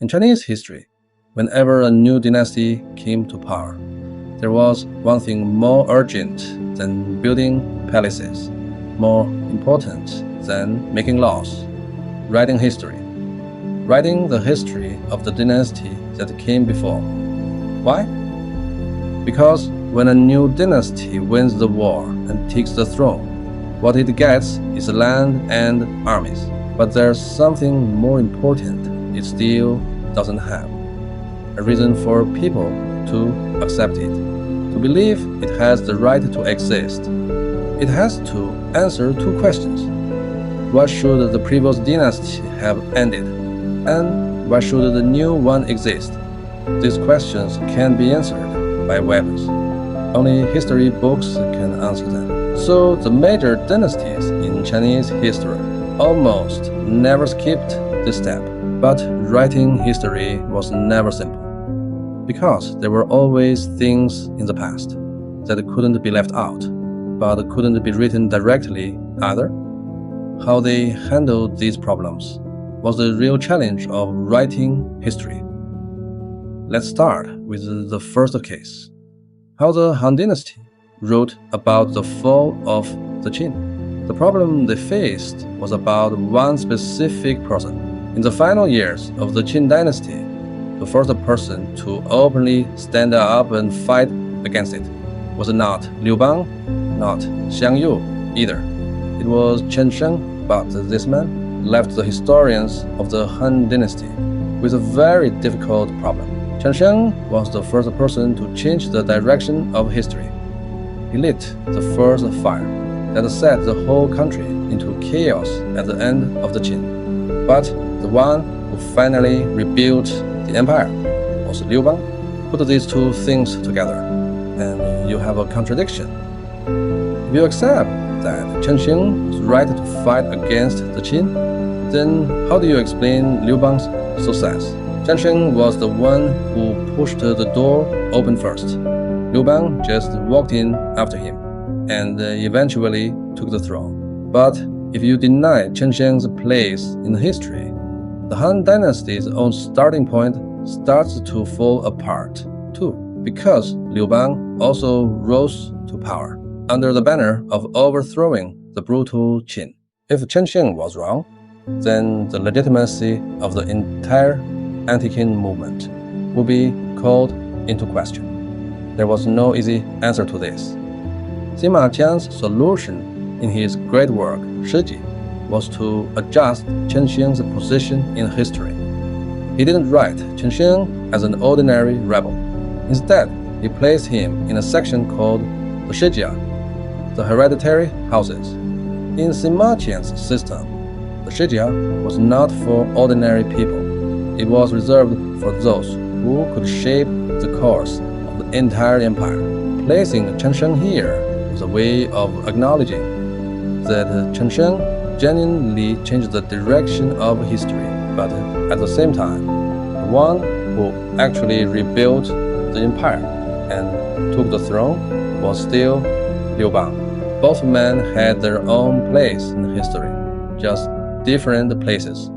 In Chinese history, whenever a new dynasty came to power, there was one thing more urgent than building palaces, more important than making laws: writing history. Writing the history of the dynasty that came before. Why? Because when a new dynasty wins the war and takes the throne, what it gets is land and armies. But there's something more important it still doesn't have: a reason for people to accept it, to believe it has the right to exist. It has to answer two questions. Why should the previous dynasty have ended? And why should the new one exist? These questions can't be answered by weapons. Only history books can answer them. So the major dynasties in Chinese history almost never skipped this step. But writing history was never simple, because there were always things in the past that couldn't be left out, but couldn't be written directly either. How they handled these problems was the real challenge of writing history. Let's start with the first case: how the Han Dynasty wrote about the fall of the Qing. The problem they faced was about one specific person. In the final years of the Qing Dynasty, the first person to openly stand up and fight against it was not Liu Bang, not Xiang Yu either. It was Chen Sheng, but this man left the historians of the Han Dynasty with a very difficult problem. Chen Sheng was the first person to change the direction of history. He lit the first fire that set the whole country into chaos at the end of the Qing. But the one who finally rebuilt the empire was Liu Bang. Put these two things together, and you have a contradiction. If you accept that Chen Sheng was right to fight against the Qin, then how do you explain Liu Bang's success? Chen Sheng was the one who pushed the door open first. Liu Bang just walked in after him, and eventually took the throne. But if you deny Chen Sheng's place in history, the Han Dynasty's own starting point starts to fall apart too, because Liu Bang also rose to power under the banner of overthrowing the brutal Qin. If Chen Sheng was wrong, then the legitimacy of the entire anti-Qin movement would be called into question. There was no easy answer to this. Sima Qian's solution in his great work, Shiji, was to adjust Chen Sheng's position in history. He didn't write Chen Sheng as an ordinary rebel. Instead, he placed him in a section called the Shijia, the hereditary houses. In Sima Qian's system, the Shijia was not for ordinary people. It was reserved for those who could shape the course of the entire empire. Placing Chen Sheng here was a way of acknowledging that Chen Sheng genuinely changed the direction of history, but at the same time, the one who actually rebuilt the empire and took the throne was still Liu Bang. Both men had their own place in history, just different places.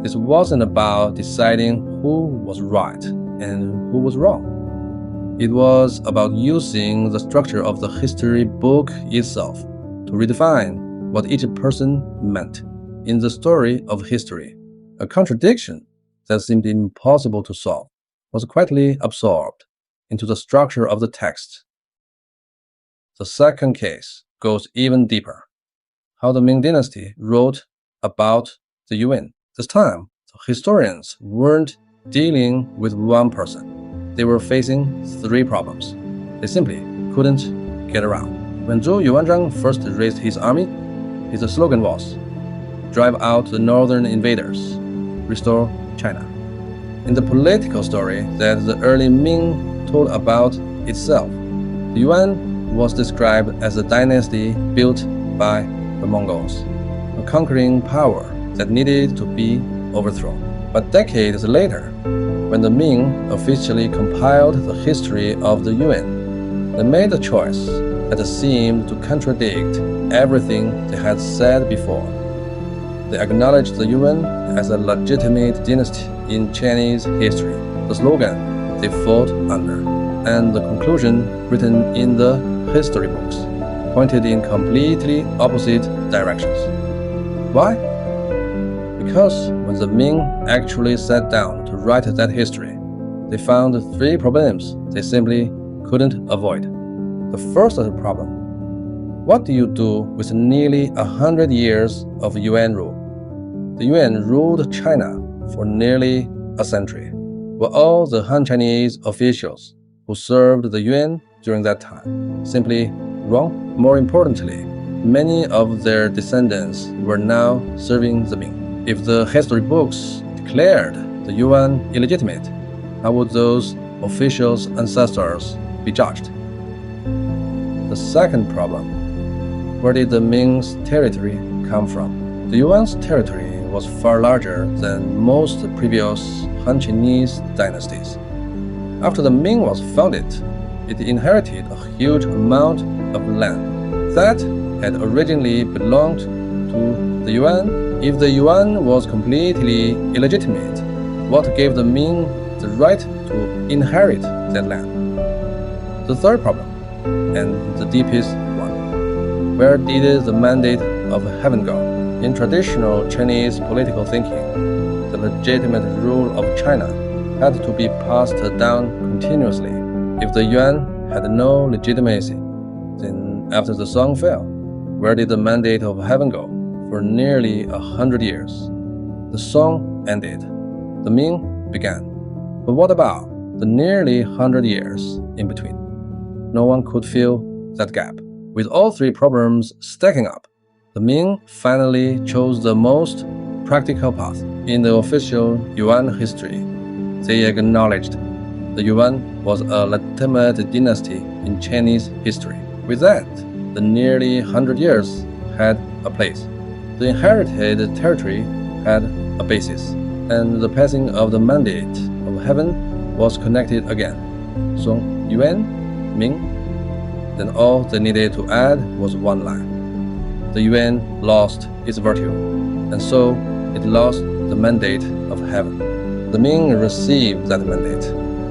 This wasn't about deciding who was right and who was wrong. It was about using the structure of the history book itself to redefine what each person meant in the story of history. A contradiction that seemed impossible to solve was quietly absorbed into the structure of the text. The second case goes even deeper: how the Ming Dynasty wrote about the Yuan. This time, the historians weren't dealing with one person. They were facing three problems. They simply couldn't get around. When Zhou Yuanzhang first raised his army, his slogan was, "Drive out the northern invaders, restore China." In the political story that the early Ming told about itself, the Yuan was described as a dynasty built by the Mongols, a conquering power that needed to be overthrown. But decades later, when the Ming officially compiled the history of the Yuan, they made a choice that seemed to contradict everything they had said before. They acknowledged the Yuan as a legitimate dynasty in Chinese history, the slogan they fought under, and the conclusion written in the history books pointed in completely opposite directions. Why? Because when the Ming actually sat down to write that history, they found three problems they simply couldn't avoid. The first problem: what do you do with nearly 100 years of Yuan rule? The Yuan ruled China for nearly a century. Were all the Han Chinese officials who served the Yuan during that time simply wrong? More importantly, many of their descendants were now serving the Ming. If the history books declared the Yuan illegitimate, how would those officials' ancestors be judged? The second problem: where did the Ming's territory come from? The Yuan's territory was far larger than most previous Han Chinese dynasties. After the Ming was founded, it inherited a huge amount of land that had originally belonged to the Yuan. If the Yuan was completely illegitimate, what gave the Ming the right to inherit that land? The third problem, and the deepest one: where did the mandate of heaven go? In traditional Chinese political thinking, the legitimate rule of China had to be passed down continuously. If the Yuan had no legitimacy, then after the Song fell, where did the mandate of heaven go? For nearly 100 years, the Song ended. The Ming began. But what about the nearly 100 years in between? No one could fill that gap. With all three problems stacking up, the Ming finally chose the most practical path. In the official Yuan history, they acknowledged the Yuan was a legitimate dynasty in Chinese history. With that, the nearly 100 years had a place. The inherited territory had a basis, and the passing of the mandate of heaven was connected again. So Yuan, Ming, then all they needed to add was one line. The Yuan lost its virtue, and so it lost the mandate of heaven. The Ming received that mandate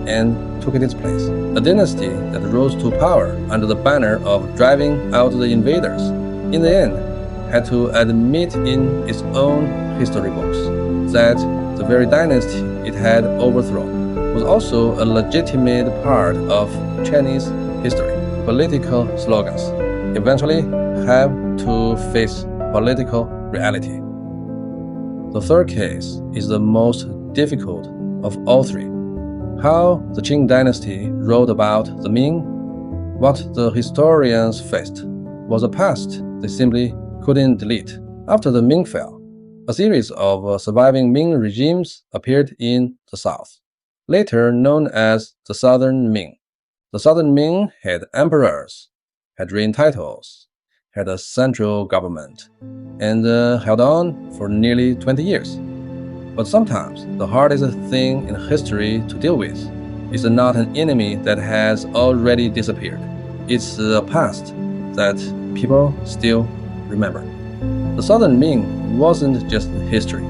and took its place. A dynasty that rose to power under the banner of driving out the invaders, in the end, had to admit in its own history books that the very dynasty it had overthrown was also a legitimate part of Chinese history. Political slogans eventually have to face political reality. The third case is the most difficult of all three. How the Qing Dynasty wrote about the Ming, what the historians faced, was a past they simply couldn't delete. After the Ming fell, a series of surviving Ming regimes appeared in the south, later known as the Southern Ming. The Southern Ming had emperors, had reign titles, had a central government, and held on for nearly 20 years. But sometimes the hardest thing in history to deal with is not an enemy that has already disappeared. It's a past that people still remember. The Southern Ming wasn't just history.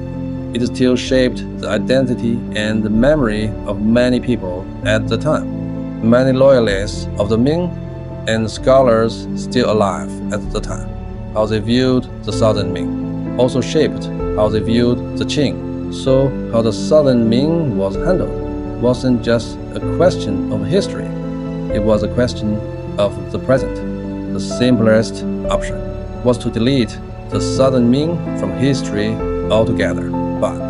It still shaped the identity and the memory of many people at the time. Many loyalists of the Ming and scholars still alive at the time, how they viewed the Southern Ming, also shaped how they viewed the Qing. So how the Southern Ming was handled wasn't just a question of history, it was a question of the present. The simplest option was to delete the Southern Ming from history altogether. But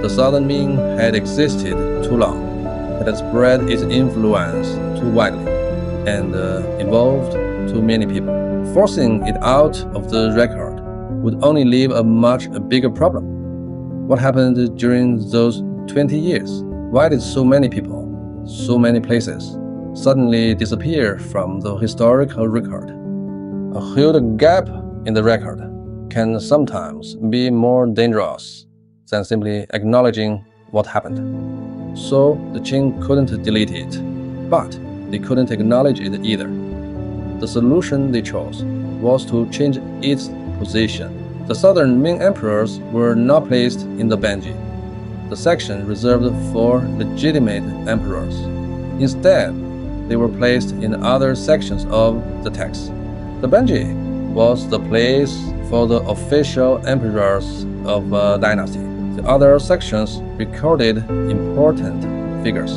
the Southern Ming had existed too long, had spread its influence too widely, and involved too many people. Forcing it out of the record would only leave a much bigger problem. What happened during those 20 years? Why did so many people, so many places, suddenly disappear from the historical record? A huge gap in the record can sometimes be more dangerous than simply acknowledging what happened. So the Qing couldn't delete it, but they couldn't acknowledge it either. The solution they chose was to change its position. The Southern Ming emperors were not placed in the Banji. the section reserved for legitimate emperors. Instead, they were placed in other sections of the text. The Benji was the place for the official emperors of a dynasty. The other sections recorded important figures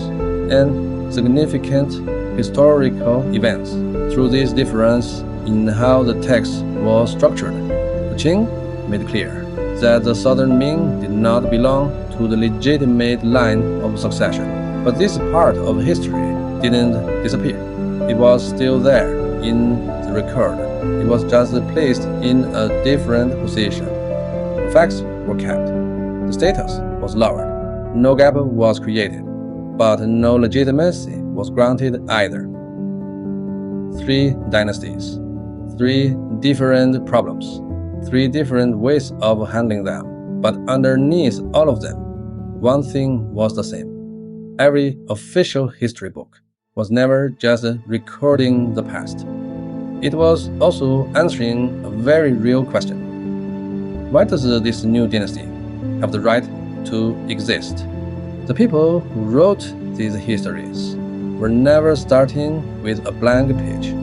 and significant historical events. Through this difference in how the text was structured, the Qing made clear that the Southern Ming did not belong to the legitimate line of succession. But this part of history didn't disappear. It was still there in the record. It was just placed in a different position. The facts were kept. The status was lowered. No gap was created, but no legitimacy was granted either. 3 dynasties, 3 different problems, 3 different ways of handling them. But underneath all of them, one thing was the same. Every official history book was never just recording the past. It was also answering a very real question. Why does this new dynasty have the right to exist? The people who wrote these histories were never starting with a blank page.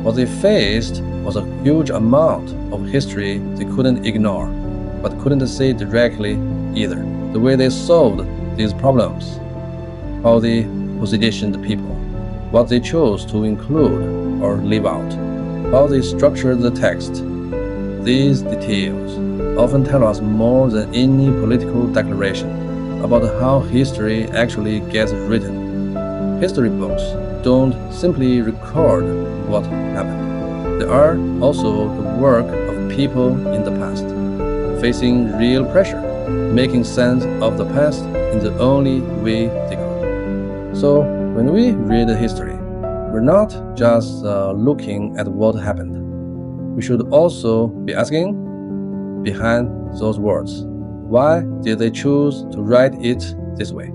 What they faced was a huge amount of history they couldn't ignore, but couldn't say directly either. The way they solved these problems, how they positioned the people, what they chose to include or leave out, how they structured the text. These details often tell us more than any political declaration about how history actually gets written. History books don't simply record what happened. They are also the work of people in the past, facing real pressure, making sense of the past in the only way they could. So, when we read history, we're not just looking at what happened. We should also be asking, behind those words, why did they choose to write it this way?